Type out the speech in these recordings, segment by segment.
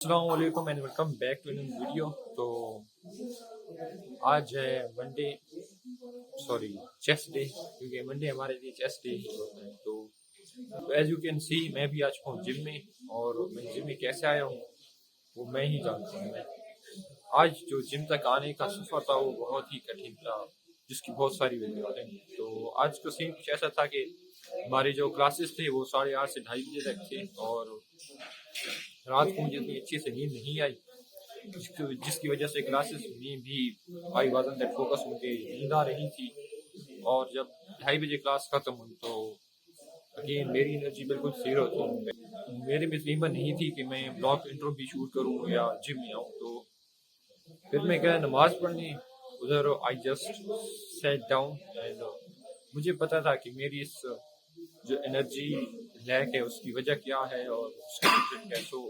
السلام علیکم and welcome back to video. تو آج ہے منڈے چیس ڈے، کیونکہ منڈے ہمارے لیے چیس ڈے ہی ہوتا ہے. تو ایز یو کین سی میں بھی آ چکا ہوں جم میں، اور میں جم میں کیسے آیا ہوں وہ میں ہی جانتا ہوں. آج جو جم تک آنے کا سفر تھا وہ بہت ہی کٹھن تھا، جس کی بہت ساری وجوہات ہیں. تو آج کا سین کچھ ایسا تھا کہ ہمارے جو کلاسز تھے وہ 8:30 سے 2:30 بجے تک تھے، اور رات کو مجھے اتنی اچھی سے نیند نہیں آئی، جس کی وجہ سے کلاسز میں بھی آئی وازنٹ دیٹ فوکس، مجھے نیند آ رہی تھی. اور جب 2:30 بجے کلاس ختم ہوئی تو اگین میری انرجی بالکل زیرو تھی. میرے میں ہمت نہیں تھی کہ میں بلاگ انٹرو بھی شوٹ کروں یا جم میں آؤں. تو پھر میں گیا نماز پڑھنے ادھر. I just sat down and مجھے پتا تھا کہ میری اس جو انرجی لیک ہے اس کی وجہ کیا ہے اور اس کا ریزن کیا ہے. So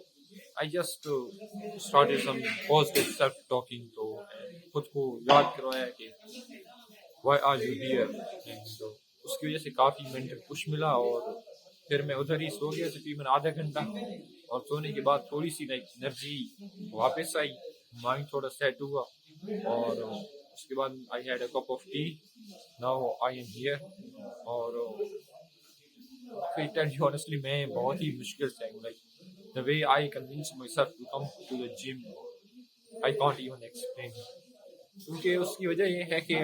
I just started some positive self talking. تو خود کو یاد کروایا کہ why are you here, and اس کی وجہ سے کافی مینٹل پش ملا. اور پھر میں ادھر ہی سو گیا تقریباً آدھا گھنٹہ، اور سونے کے بعد تھوڑی سی انرجی واپس آئی، مائنڈ تھوڑا سیٹ ہوا. اور اس کے بعد I had a cup of T. Now I am here. اور honestly میں بہت ہی مشکل سے the way I convinced myself to come to the gym I can't even explain. کیونکہ اس کی وجہ یہ ہے کہ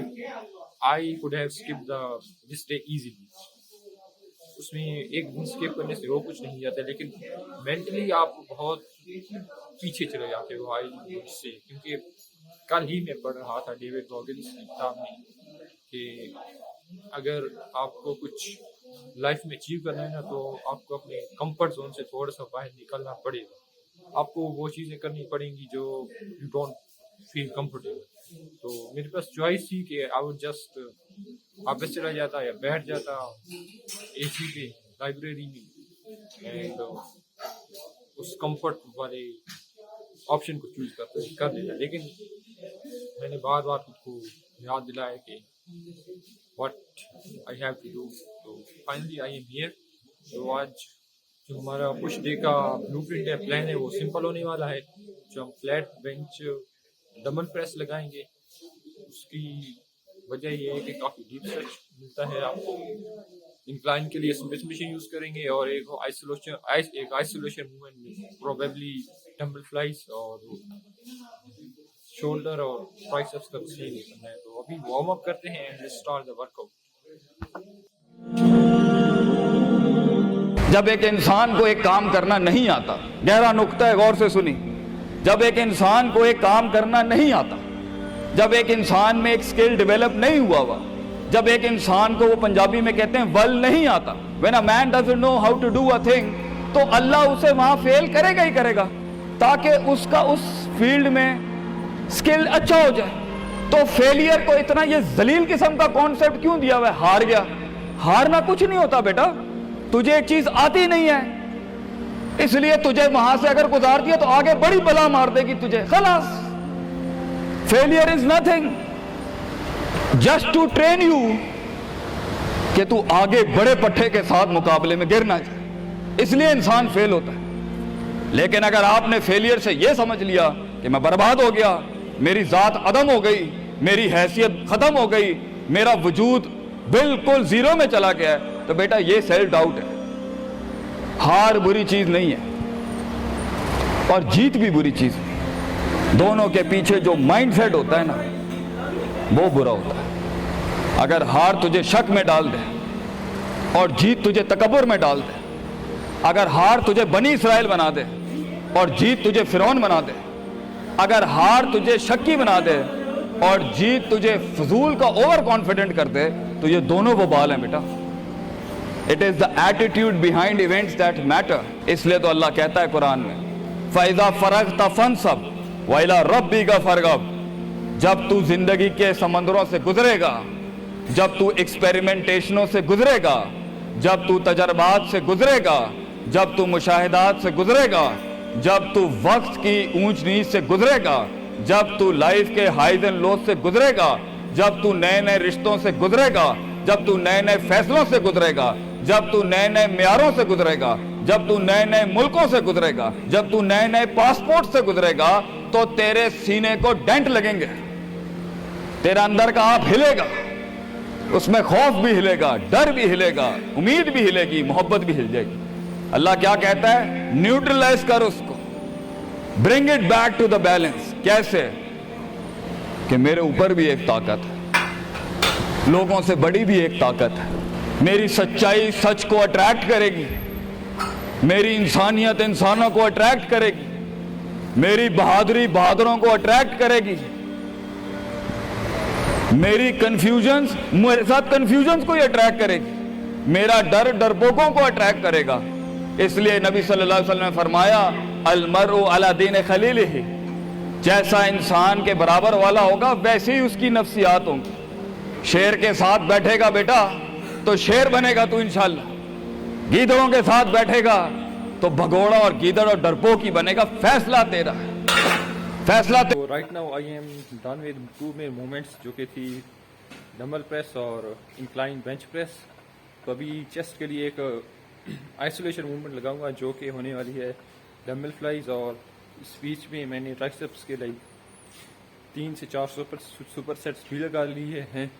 I could have skipped this day easily. اس میں ایک دن اسکپ کرنے سے وہ کچھ نہیں جاتا، لیکن مینٹلی آپ بہت پیچھے چلے جاتے ہو اس سے. کیونکہ کل ہی میں پڑھ رہا تھا ڈیوڈ گوگنس کی کتاب میں کہ اگر آپ کو کچھ لائف میں اچیو کرنا ہے نا، تو آپ کو اپنے کمفرٹ زون سے تھوڑا سا باہر نکلنا پڑے گا. آپ کو وہ چیزیں کرنی پڑیں گی جو یو ڈونٹ فیل کمفرٹیبل. تو میرے پاس چوائس تھی کہ آئی وڈ جسٹ واپس چلا جاتا یا بیٹھ جاتا اے سی پہ لائبریری میں، اینڈ اس کمفرٹ والے آپشن کو چوز کر دیتا. لیکن میں نے بار بار خود کو یاد دلایا کہ what I have to do. So finally I am here. تو آج جو ہمارا پش ڈے کا بلو پرنٹ ہے، پلان ہے، وہ سمپل ہونے والا ہے. جو ہم فلیٹ بینچ ڈمبل پریس لگائیں گے، اس کی وجہ یہ ہے کہ کافی ڈیپ سرچ ملتا ہے آپ کو. انکلائن کے لیے سمتھ مشین یوز کریں گے، اور ایک isolation movement probably dumbbell flies اور شولڈر اور ٹرائسیپس کا تسلیم کرنا ہے. تو ابھی وارم اپ کرتے ہیں and let's start the work out. جب ایک انسان کو ایک کام کرنا نہیں آتا، گہرا نقطہ ہے، غور سے سنی. جب ایک انسان کو ایک کام کرنا نہیں آتا، جب ایک انسان میں ایک سکل ڈیولپ نہیں ہوا، جب ایک انسان کو وہ پنجابی میں کہتے ہیں ول نہیں آتا، when a man doesn't know how to do a thing، تو اللہ اسے وہاں فیل کرے گا ہی کرے گا، تاکہ اس کا اس فیلڈ میں سکل اچھا ہو جائے. تو فیلئر کو اتنا یہ ذلیل قسم کا کانسیپٹ کیوں دیا ہوا ہے؟ ہار گیا. ہارنا کچھ نہیں ہوتا بیٹا، تجھے ایک چیز آتی نہیں ہے، اس لیے تجھے وہاں سے اگر گزار دیا تو آگے بڑی بلا مار دے گی تجھے. خلاص، failure is nothing just to train you کہ تو آگے بڑے پٹھے کے ساتھ مقابلے میں گر نہ جائے. اس لیے انسان فیل ہوتا ہے. لیکن اگر آپ نے فیلئر سے یہ سمجھ لیا کہ میں برباد ہو گیا، میری ذات عدم ہو گئی، میری حیثیت ختم ہو گئی، میرا وجود بالکل زیرو میں چلا گیا ہے، تو بیٹا یہ سیلف ڈاؤٹ ہے. ہار بری چیز نہیں ہے اور جیت بھی بری چیز نہیں. دونوں کے پیچھے جو مائنڈ سیٹ ہوتا ہے نا، وہ برا ہوتا ہے. اگر ہار تجھے شک میں ڈال دے اور جیت تجھے تکبر میں ڈال دے، اگر ہار تجھے بنی اسرائیل بنا دے اور جیت تجھے فرعون بنا دے، اگر ہار تجھے شکی بنا دے اور جیت تجھے فضول کا اوور کانفیڈنٹ کر دے، تو یہ دونوں وبال ہیں بیٹا. It is the attitude behind events that matter. اس لیے تو اللہ کہتا ہے قرآن میں فَإِذَا فَرَغْتَ فَانْصَبْ وَإِلَىٰ رَبِّكَ فَارْغَب. جب تو زندگی کے سمندروں سے گزرے گا، جب تو ایکسپیریمنٹیشنوں سے گزرے گا، جب تو تجربات سے گزرے گا، جب تو مشاہدات سے گزرے گا، جب تو وقت کی اونچ نیچ سے گزرے گا، جب تو لائف کے ہائیز اینڈ لوز سے گزرے گا، جب تو نئے نئے رشتوں سے گزرے گا، جب تو نئے نئے فیصلوں سے گزرے گا، جب تو نئے نئے معیاروں سے گزرے گا، जब तू नए नए मुल्कों से गुजरेगा, जब तू नए नए पासपोर्ट से गुजरेगा, तो तेरे सीने को डेंट लगेंगे, तेरा अंदर का आप हिलेगा, उसमें खौफ भी हिलेगा, डर भी हिलेगा, उम्मीद भी हिलेगी, मोहब्बत भी हिल जाएगी। अल्लाह क्या कहता है? न्यूट्रलाइज कर उसको, bring it back to the balance. कैसे? कि मेरे ऊपर भी एक ताकत है, लोगों से बड़ी भी एक ताकत है, मेरी सच्चाई सच को अट्रैक्ट करेगी, मेरी इंसानियत इंसानों को अट्रैक्ट करेगी, मेरी बहादुरी बहादुरों को अट्रैक्ट करेगी, मेरी कंफ्यूजन्स मेरे साथ कंफ्यूजन्स को ही अट्रैक्ट करेगी, मेरा डर डरपोकों को अट्रैक्ट करेगा। इसलिए नबी सल्लल्लाहु अलैहि वसल्लम ने फरमाया, अल मरउ अला दीन खलीलिही, जैसा इंसान के बराबर वाला होगा वैसे ही उसकी नफ्सियात होंगी। शेर के साथ बैठेगा बेटा तो शेर बनेगा तू इंशाल्लाह, गीदड़ों के साथ बैठेगा तो भगोड़ा और गीदड़ और डरपोक ही बनेगा। फैसला तेरा है, फैसला तेरा। तो right now I am done with 2 main movements जो कि थी डंबल प्रेस और इंक्लाइन बेंच प्रेस। तो अभी चेस्ट के लिए एक आइसोलेशन मूवमेंट लगाऊंगा जो कि होने वाली है डंबल फ्लाइज, और इस बीच में मैंने ट्राइसेप्स के लिए 3 से 4 सुपर सेट्स भी लगा लिए हैं।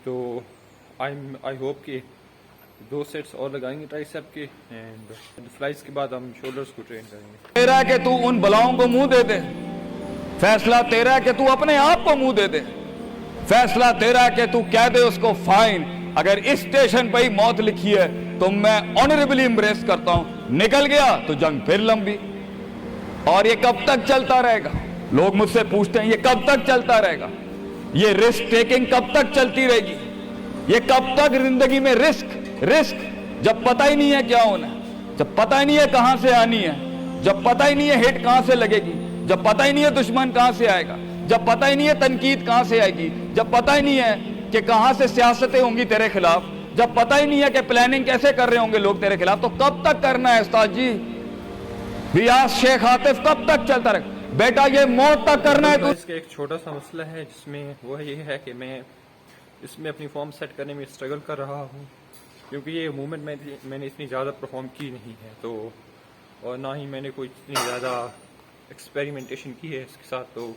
तो आई होप कि 2 सेट्स और लगाएंगे ट्राइसेप के, एंड फ्लाइज के बाद हम शोल्डर्स को ट्रेन करेंगे। तेरा कि तू उन बलाओं को मुंह दे दे, फैसला तेरा है कि तू अपने आप को मुंह दे दे, फैसला तेरा है कि तू कह दे उसको फाइन, अगर इस स्टेशन पर ही मौत लिखी है तो मैं ऑनरेबली एम्ब्रेस करता हूं, निकल गया तो जंग फिर लंबी। और ये कब तक चलता रहेगा? लोग मुझसे पूछते हैं ये कब तक चलता रहेगा, ये रिस्क टेकिंग कब तक चलती रहेगी, ये कब तक जिंदगी में रिस्क जब पता ही नहीं है क्या होना है, जब पता ही नहीं है कहां से आनी है, जब पता ही नहीं है हिट कहां से लगेगी, जब पता ही नहीं है दुश्मन कहां से आएगा, जब पता ही नहीं है तनकीद कहां से आएगी, जब पता ही नहीं है कि कहां से सियासतें होंगी तेरे खिलाफ, जब पता ही नहीं है कि प्लानिंग कैसे कर रहे होंगे लोग तेरे खिलाफ, तो कब तक करना है उस्ताद जी? रियाज शेख आतिफ कब तक चलता रहे बेटा, ये मौत तक करना है। तो इसका एक छोटा सा मसला है जिसमें वो ये है कि मैं इसमें अपनी फॉर्म सेट करने में स्ट्रगल कर रहा हूँ, क्योंकि ये मूवमेंट मैंने इतनी ज़्यादा परफॉर्म की नहीं है, तो और ना ही मैंने कोई इतनी ज़्यादा एक्सपेरिमेंटेशन की है इसके साथ। तो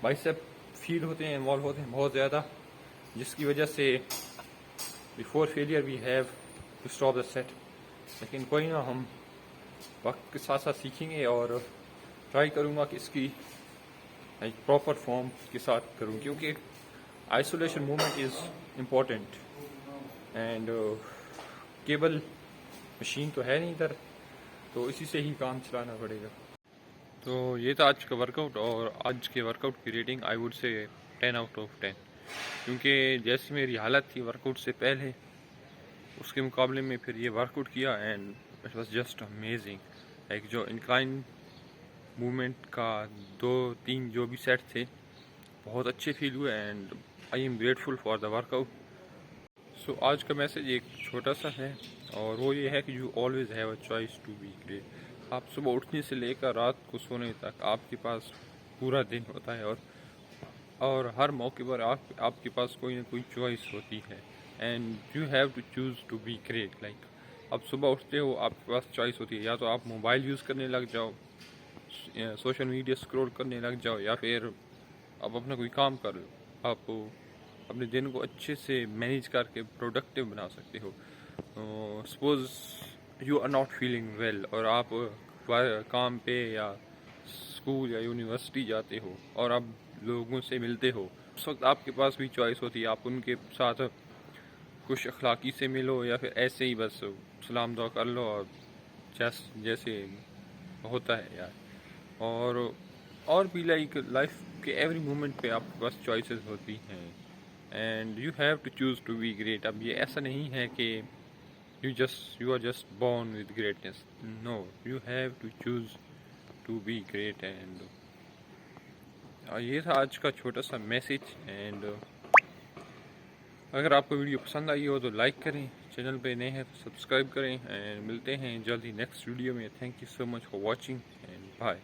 बाइसेप फील होते हैं, इन्वॉल्व होते हैं बहुत ज़्यादा, जिसकी वजह से before failure we have to stop the set. लेकिन कोई ना, हम वक्त के साथ साथ सीखेंगे और ट्राई करूँगा कि इसकी एक प्रॉपर फॉर्म के साथ करूँ, क्योंकि isolation movement is important and cable machine तो है नहीं इधर, तो इसी से ही काम चलाना पड़ेगा। तो ये था आज का वर्कआउट, और आज के वर्कआउट की rating I would say 10 out of 10, क्योंकि जैसी मेरी हालत थी वर्कआउट से पहले उसके मुकाबले में फिर ये वर्कआउट किया and it was just amazing. Like जो इंक्लाइन मूवमेंट का 2-3 जो भी सेट थे बहुत अच्छे फील हुए and I am grateful for the workout. So आज का मैसेज एक छोटा सा है, और वो ये है कि you always have a choice to be great. आप सुबह उठने से लेकर रात को सोने तक आपके पास पूरा दिन होता है, और हर मौके पर आपके पास कोई ना कोई चॉइस होती है, and you have to choose to be great. Like आप सुबह उठते हो, आपके पास चॉइस होती है, या तो आप मोबाइल यूज़ करने लग जाओ, सोशल मीडिया स्क्रॉल करने लग जाओ, या फिर आप अपना कोई काम कर लो, आप अपने दिन को अच्छे से मैनेज करके प्रोडक्टिव बना सकते हो। Suppose you are not feeling well और आप काम पे या स्कूल या यूनिवर्सिटी जाते हो और आप लोगों से मिलते हो, उस वक्त आपके पास भी चॉइस होती है, आप उनके साथ कुछ अखलाकी से मिलो या फिर ऐसे ही बस सलाम दुआ कर लो और जैसे होता है यार। और भी लाइक लाइफ के एवरी मोमेंट पे आपके पास चॉइसेस होती हैं, and you have to choose to be great. अब ये ऐसा नहीं है कि you are just born with greatness, no, you have to choose to be great. And ये था आज का छोटा सा मैसेज, एंड अगर आपको वीडियो पसंद आई हो तो लाइक करें, चैनल पे नए हैं तो सब्सक्राइब करें, एंड मिलते हैं जल्दी नेक्स्ट वीडियो में। Thank you so much for watching and bye.